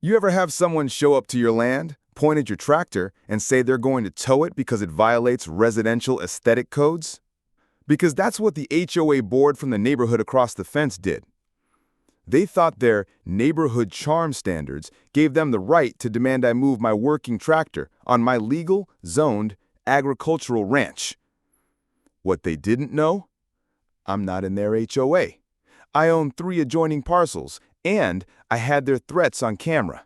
You ever have someone show up to your land, point at your tractor, and say they're going to tow it because it violates residential aesthetic codes? Because that's what the HOA board from the neighborhood across the fence did. They thought their neighborhood charm standards gave them the right to demand I move my working tractor on my legal, zoned, agricultural ranch. What they didn't know? I'm not in their HOA. I own 3 adjoining parcels, and I had their threats on camera.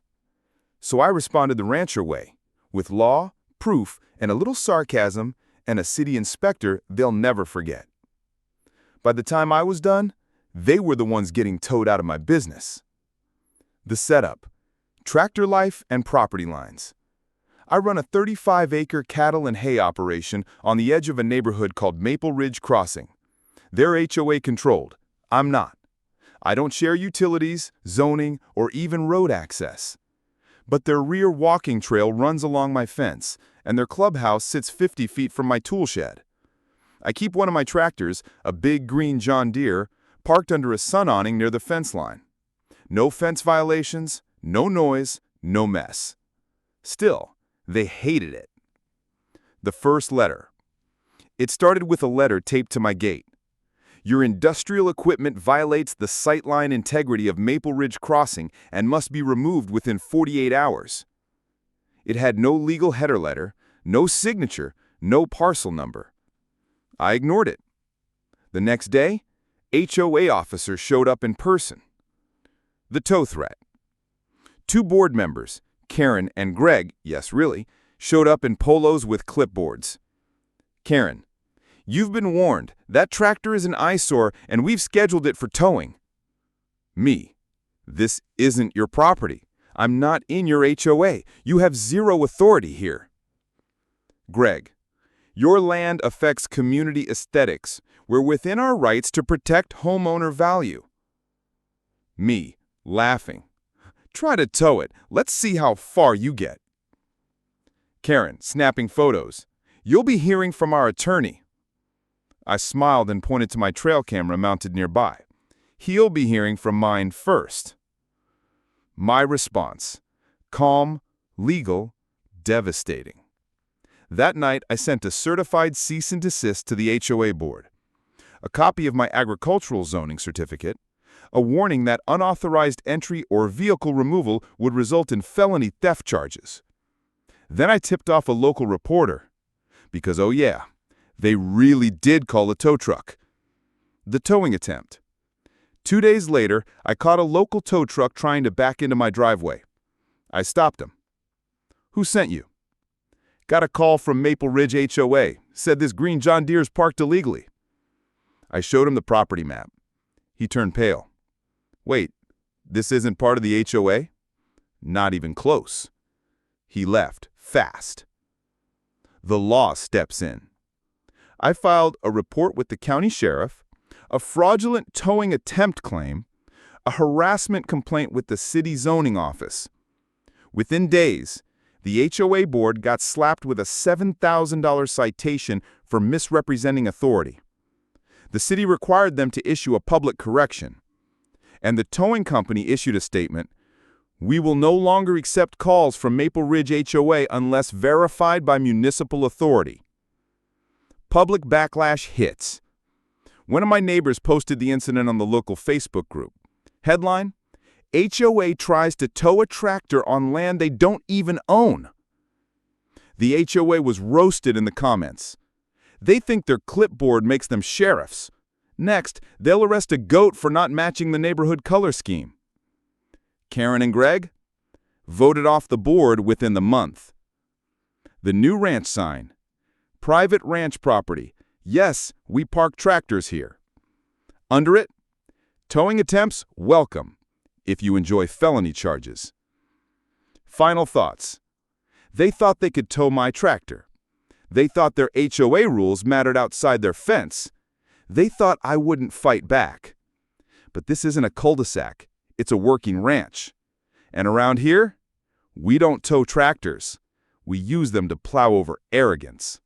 So I responded the rancher way, with law, proof, and a little sarcasm, and a city inspector they'll never forget. By the time I was done, they were the ones getting towed out of my business. The setup: tractor life and property lines. I run a 35-acre cattle and hay operation on the edge of a neighborhood called Maple Ridge Crossing. They're HOA controlled. I'm not. I don't share utilities, zoning, or even road access. But their rear walking trail runs along my fence, and their clubhouse sits 50 feet from my tool shed. I keep one of my tractors, a big green John Deere, parked under a sun awning near the fence line. No fence violations, no noise, no mess. Still, they hated it. The first letter. It started with a letter taped to my gate. Your industrial equipment violates the sightline integrity of Maple Ridge Crossing and must be removed within 48 hours. It had no legal header letter, no signature, no parcel number. I ignored it. The next day, HOA officers showed up in person. The tow threat. 2 board members, Karen and Greg, yes really, showed up in polos with clipboards. Karen: "You've been warned. That tractor is an eyesore and we've scheduled it for towing." Me: "This isn't your property. I'm not in your HOA. You have zero authority here." Greg: "Your land affects community aesthetics. We're within our rights to protect homeowner value." Me, laughing: "Try to tow it. Let's see how far you get." Karen, snapping photos: "You'll be hearing from our attorney." I smiled and pointed to my trail camera mounted nearby. "He'll be hearing from mine first." My response: calm, legal, devastating. That night, I sent a certified cease and desist to the HOA board, a copy of my agricultural zoning certificate, a warning that unauthorized entry or vehicle removal would result in felony theft charges. Then I tipped off a local reporter, because oh yeah, they really did call a tow truck. The towing attempt. 2 days later, I caught a local tow truck trying to back into my driveway. I stopped him. "Who sent you?" "Got a call from Maple Ridge HOA. Said this green John Deere's parked illegally." I showed him the property map. He turned pale. "Wait, this isn't part of the HOA?" "Not even close." He left, fast. The law steps in. I filed a report with the county sheriff, a fraudulent towing attempt claim, a harassment complaint with the city zoning office. Within days, the HOA board got slapped with a $7,000 citation for misrepresenting authority. The city required them to issue a public correction, and the towing company issued a statement: "We will no longer accept calls from Maple Ridge HOA unless verified by municipal authority." Public backlash hits. One of my neighbors posted the incident on the local Facebook group. Headline: HOA tries to tow a tractor on land they don't even own. The HOA was roasted in the comments. They think their clipboard makes them sheriffs. Next, they'll arrest a goat for not matching the neighborhood color scheme. Karen and Greg voted off the board within the month. The new ranch sign: private ranch property. Yes, we park tractors here. Under it: towing attempts welcome, if you enjoy felony charges. Final thoughts. They thought they could tow my tractor. They thought their HOA rules mattered outside their fence. They thought I wouldn't fight back. But this isn't a cul-de-sac. It's a working ranch. And around here, we don't tow tractors. We use them to plow over arrogance.